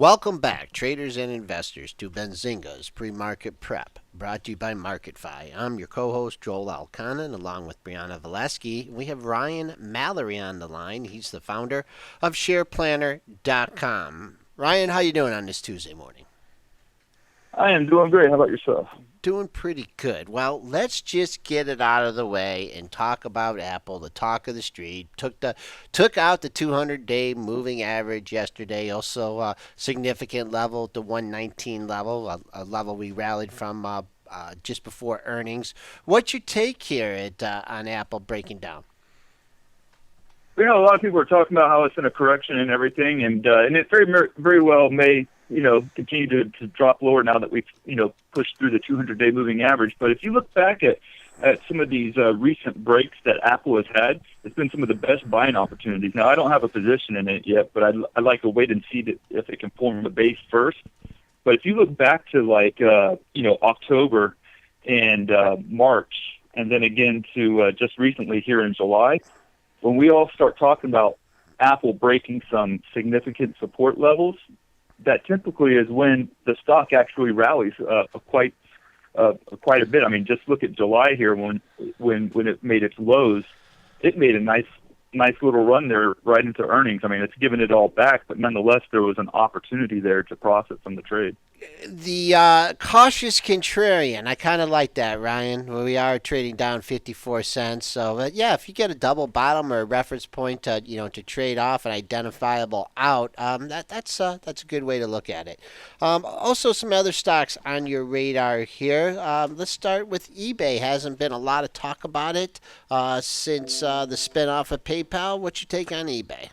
Welcome back, traders and investors, to Benzinga's pre-market prep, brought to you by MarketFi. I'm your co-host Joel Alcanan, along with Brianna Valesky. We have Ryan Mallory on the line. He's the founder of SharePlanner.com. Ryan, how you doing on this Tuesday morning? I am doing great. How about yourself? Doing pretty good. Well, let's just get it out of the way and talk about Apple, the talk of the street. Took out the 200-day moving average yesterday. Also, significant level, the 119 level, a level we rallied from just before earnings. What's your take here on Apple breaking down? A lot of people are talking about how it's in a correction and everything, and it very well may continue to drop lower now that we've pushed through the 200-day moving average. But if you look back at some of these recent breaks that Apple has had, it's been some of the best buying opportunities. Now I don't have a position in it yet, but I'd like to wait and see if it can form a base first. But if you look back to October and March, and then again to just recently here in July, when we all start talking about Apple breaking some significant support levels, that typically is when the stock actually rallies quite a bit. I mean, just look at July here when it made its lows. It made a nice little run there right into earnings. I mean, it's given it all back, but nonetheless, there was an opportunity there to profit from the trade. The cautious contrarian. I kind of like that, Ryan. We are trading down 54 cents. So, yeah, if you get a double bottom or a reference point to trade off an identifiable out, that's a good way to look at it. Also, some other stocks on your radar here. Let's start with eBay. Hasn't been a lot of talk about it since the spinoff of PayPal. What's your take on eBay?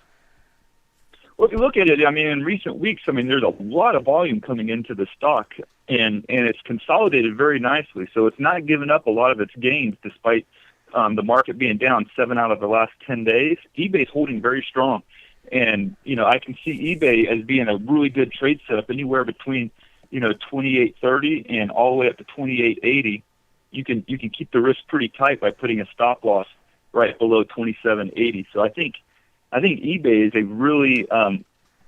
Well, if you look at it, I mean, in recent weeks, I mean, there's a lot of volume coming into the stock, and it's consolidated very nicely. So it's not given up a lot of its gains despite the market being down 7 out of the last 10 days. eBay's holding very strong. And, I can see eBay as being a really good trade setup anywhere between, 28.30 and all the way up to 28.80. You can keep the risk pretty tight by putting a stop loss right below 27.80. So I think eBay is a really,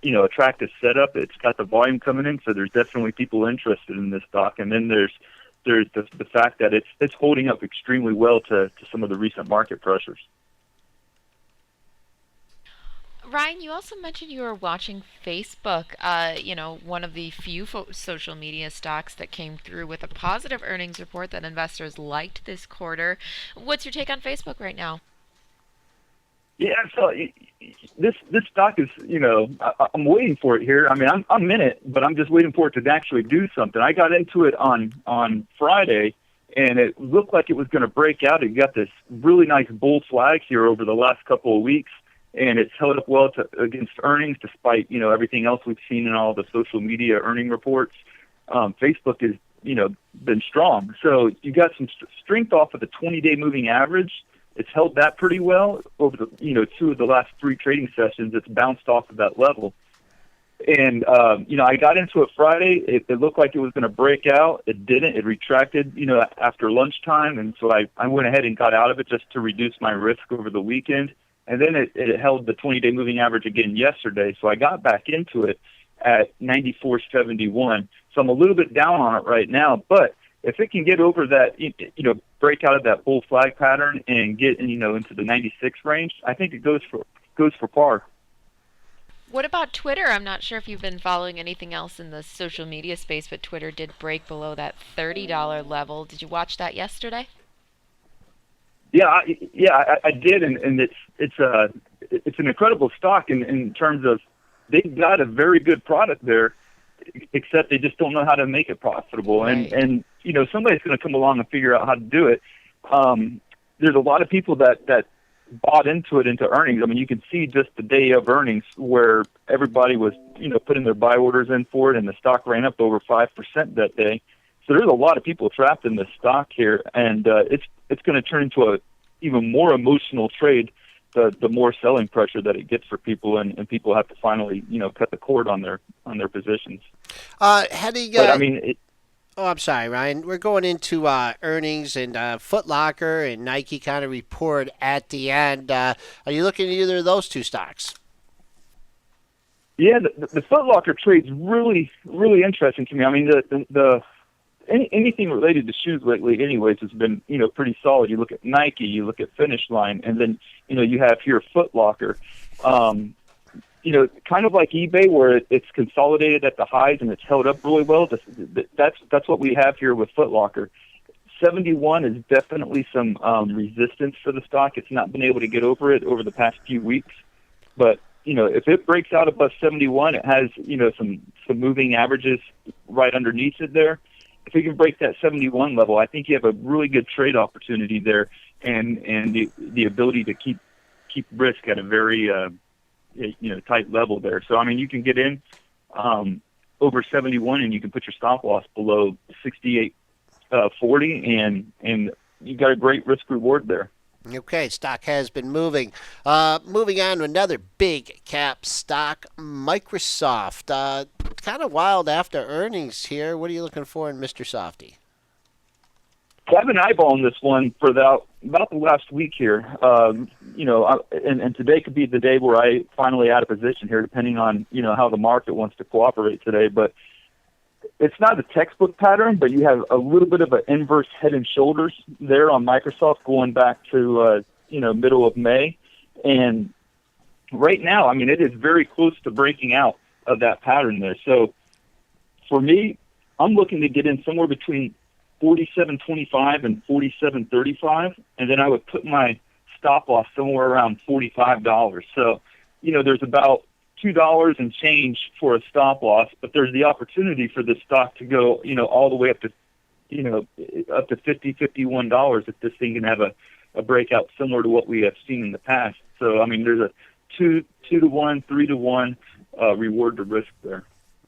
attractive setup. It's got the volume coming in, so there's definitely people interested in this stock. And then there's the fact that it's holding up extremely well to some of the recent market pressures. Ryan, you also mentioned you were watching Facebook, one of the few social media stocks that came through with a positive earnings report that investors liked this quarter. What's your take on Facebook right now? Yeah, so this stock is, I'm waiting for it here. I mean, I'm in it, but I'm just waiting for it to actually do something. I got into it on Friday, and it looked like it was going to break out. It got this really nice bull flag here over the last couple of weeks, and it's held up well against earnings despite, everything else we've seen in all the social media earning reports. Facebook has, been strong. So you got some strength off of the 20-day moving average. It's held that pretty well over the, 2 of the last 3 trading sessions. It's bounced off of that level. And, I got into it Friday. It looked like it was going to break out. It didn't. It retracted, after lunchtime. And so I went ahead and got out of it just to reduce my risk over the weekend. And then it held the 20-day moving average again yesterday. So I got back into it at 94.71. So I'm a little bit down on it right now. But if it can get over that, break out of that bull flag pattern and get, into the 96 range, I think it goes for par. What about Twitter? I'm not sure if you've been following anything else in the social media space, but Twitter did break below that $30 level. Did you watch that yesterday? Yeah, I did, and it's an incredible stock in terms of they've got a very good product there, except they just don't know how to make it profitable. Right. And somebody's going to come along and figure out how to do it. There's a lot of people that bought into earnings. I mean, you can see just the day of earnings where everybody was, putting their buy orders in for it, and the stock ran up over 5% that day. So there's a lot of people trapped in this stock here, and it's going to turn into a even more emotional trade. The more selling pressure that it gets for people, and people have to finally, cut the cord on their positions. Heading. But I mean, Oh, I'm sorry, Ryan. We're going into earnings, and Foot Locker and Nike kind of report at the end. Are you looking at either of those two stocks? Yeah, the Foot Locker trade's really, really interesting to me. I mean, anything related to shoes lately, anyways, has been pretty solid. You look at Nike, you look at Finish Line, and then you have here Foot Locker. Kind of like eBay, where it's consolidated at the highs and it's held up really well. That's what we have here with Foot Locker. 71 is definitely some resistance for the stock. It's not been able to get over it over the past few weeks, but if it breaks out above 71, it has some moving averages right underneath it there. If you can break that 71 level, I think you have a really good trade opportunity there, and the ability to keep risk at a very tight level there. So I mean, you can get in over 71, and you can put your stop loss below 68.40, and you got a great risk reward there. Okay, stock has been moving. Moving on to another big cap stock, Microsoft. Kind of wild after earnings here. What are you looking for in Mr. Softy? I've been eyeballing this one for about the last week here. And today could be the day where I finally add a position here, depending on how the market wants to cooperate today. But it's not a textbook pattern, but you have a little bit of an inverse head and shoulders there on Microsoft going back to middle of May, and right now, I mean, it is very close to breaking out of that pattern there. So for me, I'm looking to get in somewhere between 47.25 and 47.35, and then I would put my stop loss somewhere around $45. So there's about $2 and change for a stop loss, but there's the opportunity for this stock to go, all the way up to, up to $51 if this thing can have a breakout similar to what we have seen in the past. So, I mean, there's a 2 to 1, 3 to 1 reward to risk there.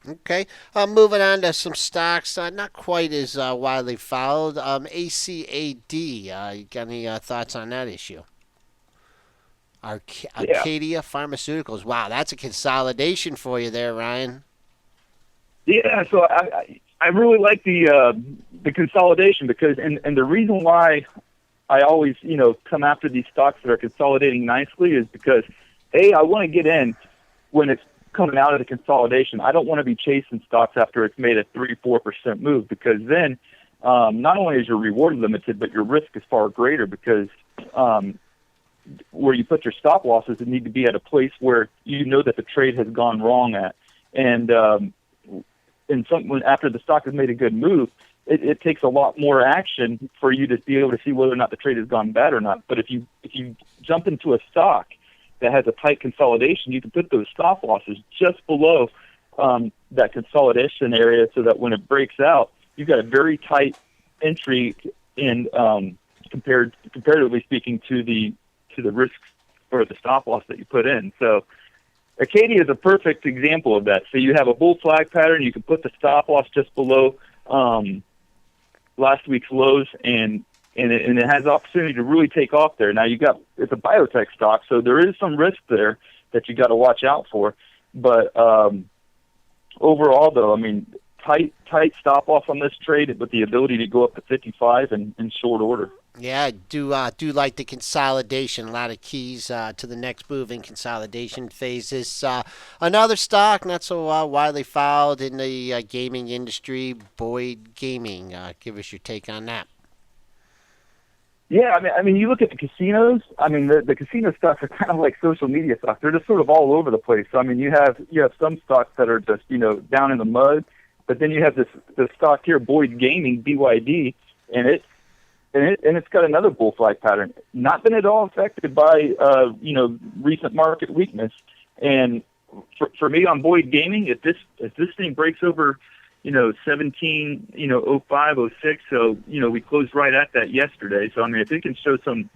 Okay, moving on to some stocks, not quite as widely followed. ACAD, you got any thoughts on that issue? Arcadia Pharmaceuticals. Wow, that's a consolidation for you there, Ryan. Yeah, so I really like the consolidation because and the reason why I always come after these stocks that are consolidating nicely is because I want to get in when it's coming out of the consolidation. I don't want to be chasing stocks after it's made a 3-4% move, because then not only is your reward limited, but your risk is far greater, because where you put your stop losses, it need to be at a place where you know that the trade has gone wrong at. And after the stock has made a good move, it takes a lot more action for you to be able to see whether or not the trade has gone bad or not. But if you jump into a stock that has a tight consolidation, you can put those stop losses just below that consolidation area, so that when it breaks out, you've got a very tight entry in comparatively speaking to the risk or the stop loss that you put in. So Acadia is a perfect example of that. So you have a bull flag pattern, you can put the stop loss just below last week's lows, and it has the opportunity to really take off there. Now it's a biotech stock, so there is some risk there that you got to watch out for. But overall, though, I mean, tight stop loss on this trade with the ability to go up to 55 in short order. Yeah, I do like the consolidation. A lot of keys to the next move in consolidation phases. Another stock not so widely followed in the gaming industry, Boyd Gaming. Give us your take on that. Yeah, I mean, you look at the casinos. I mean, the casino stocks are kind of like social media stocks. They're just sort of all over the place. So, I mean, you have some stocks that are just down in the mud, but then you have this stock here, Boyd Gaming, BYD, and it's got another bull flag pattern. Not been at all affected by recent market weakness. And for me on Boyd Gaming, if this thing breaks over 17, 05, 06. So, we closed right at that yesterday. So, I mean, if it can show some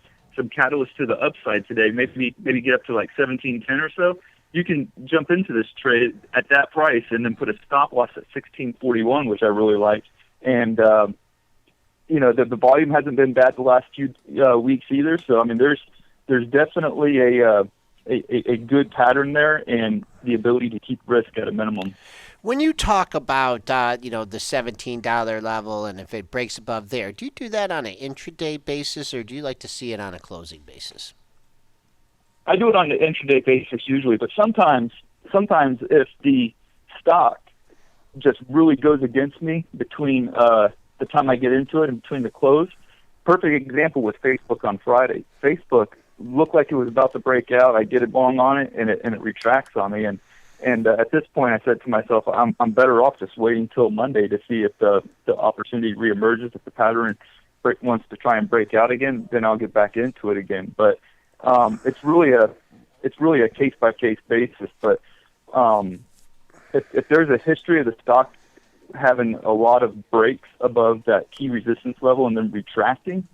catalyst to the upside today, maybe get up to like 17.10 or so, you can jump into this trade at that price and then put a stop loss at 16.41, which I really like. And, the volume hasn't been bad the last few weeks either. So, I mean, there's definitely a good pattern there, and the ability to keep risk at a minimum. When you talk about, the $17 level, and if it breaks above there, do you do that on an intraday basis, or do you like to see it on a closing basis? I do it on the intraday basis usually, but sometimes sometimes if the stock just really goes against me between the time I get into it and between the close. Perfect example was Facebook on Friday. Facebook looked like it was about to break out. I get it long on it, and it retracts on me. And at this point, I said to myself, I'm better off just waiting till Monday to see if the opportunity reemerges. If the pattern wants to try and break out again, then I'll get back into it again. But it's really a case by case basis. But if there's a history of the stock having a lot of breaks above that key resistance level and then retracting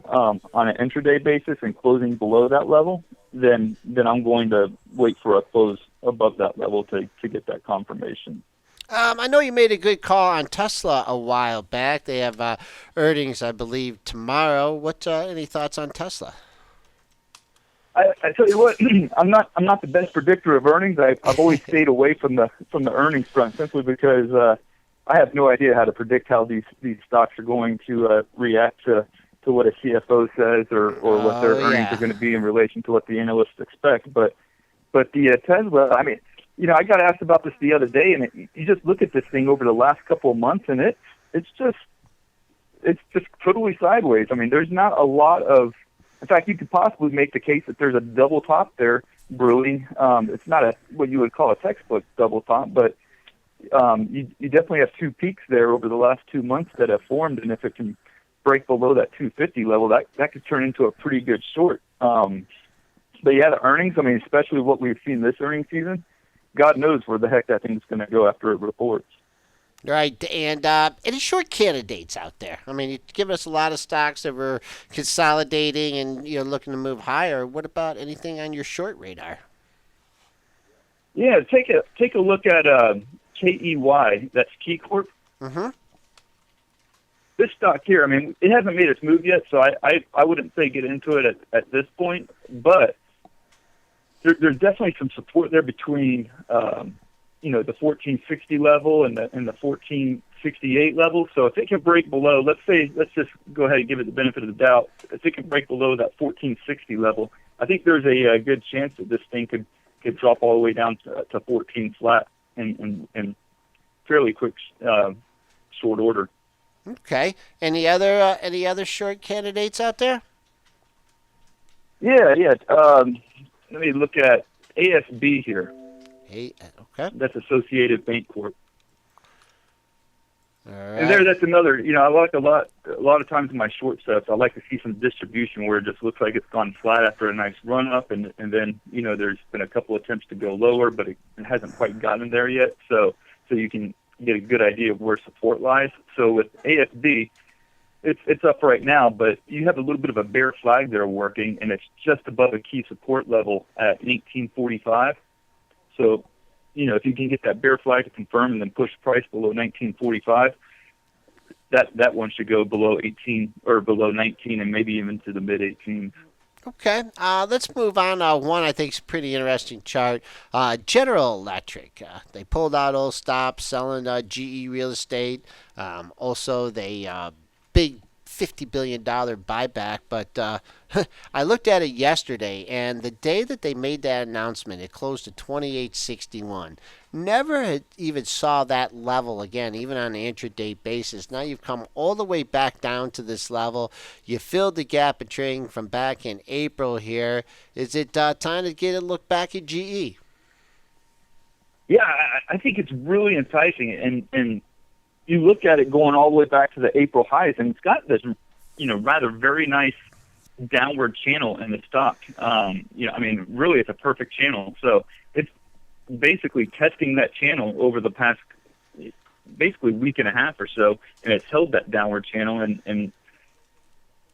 on an intraday basis and closing below that level, then I'm going to wait for a close above that level to get that confirmation. I know you made a good call on Tesla a while back. They have earnings, I believe, tomorrow. What any thoughts on Tesla? I tell you what, I'm not the best predictor of earnings. I've always stayed away from the earnings front simply because I have no idea how to predict how these stocks are going to react to what a CFO says or what their earnings are going to be in relation to what the analysts expect. But the Tesla, I mean, I got asked about this the other day, and you just look at this thing over the last couple of months, and it's just totally sideways. I mean, there's not a lot of. In fact, you could possibly make the case that there's a double top there brewing. It's not what you would call a textbook double top, but you definitely have two peaks there over the last 2 months that have formed, and if it can break below that 250 level, that could turn into a pretty good short. But yeah, the earnings, I mean, especially what we've seen this earnings season, God knows where the heck that thing's going to go after it reports. Right, and any short candidates out there? I mean, you've given us a lot of stocks that were consolidating and looking to move higher. What about anything on your short radar? Yeah, take a look at KEY. That's Key Corp. Mm-hmm. This stock here, I mean, it hasn't made its move yet, so I wouldn't say get into it at this point. But there's definitely some support there between the 1460 level and the 1468 level. So if it can break below, let's just go ahead and give it the benefit of the doubt. If it can break below that 1460 level, I think there's a good chance that this thing could drop all the way down to 14 flat in fairly quick short order. Okay. Any other short candidates out there? Yeah. Let me look at ASB here. Okay. That's Associated Bank Corp. All right. And that's another. I like a lot of times in my short setups, I like to see some distribution where it just looks like it's gone flat after a nice run up, and then there's been a couple attempts to go lower, but it hasn't quite gotten there yet. So you can get a good idea of where support lies. So with ASB, it's up right now, but you have a little bit of a bear flag there working, and it's just above a key support level at 1845. So, if you can get that bear flag to confirm and then push price below 1945, that one should go below 18 or below 19 and maybe even to the mid 18s. Okay, let's move on. One I think is a pretty interesting chart. General Electric. They pulled out old stops, selling GE real estate. Also, they big $50 billion buyback, but I looked at it yesterday, and the day that they made that announcement, it closed at 28.61. Never had even saw that level again, even on an intraday basis. Now you've come all the way back down to this level. You filled the gap in trading from back in April here. Is it time to get a look back at GE? Yeah, I think it's really enticing, and you look at it going all the way back to the April highs, and it's got this, rather very nice downward channel in the stock. Really, it's a perfect channel. So it's basically testing that channel over the past, basically week and a half or so, and it's held that downward channel. And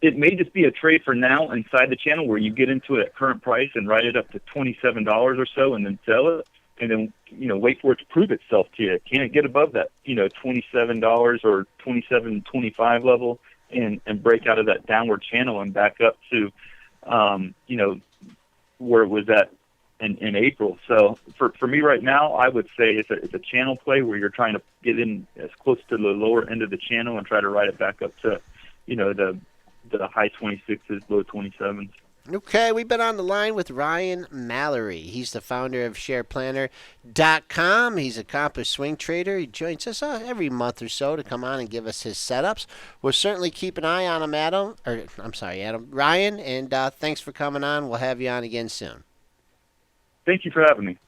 it may just be a trade for now inside the channel where you get into it at current price and ride it up to $27 or so, and then sell it. And then, wait for it to prove itself to you. Can it get above that, $27 or $27.25 level and break out of that downward channel and back up to, where it was at in April? So for me right now, I would say it's a channel play where you're trying to get in as close to the lower end of the channel and try to ride it back up to, the high 26s, low 27s. Okay, we've been on the line with Ryan Mallory. He's the founder of SharePlanner.com. He's an accomplished swing trader. He joins us every month or so to come on and give us his setups. We'll certainly keep an eye on him, Ryan, and thanks for coming on. We'll have you on again soon. Thank you for having me.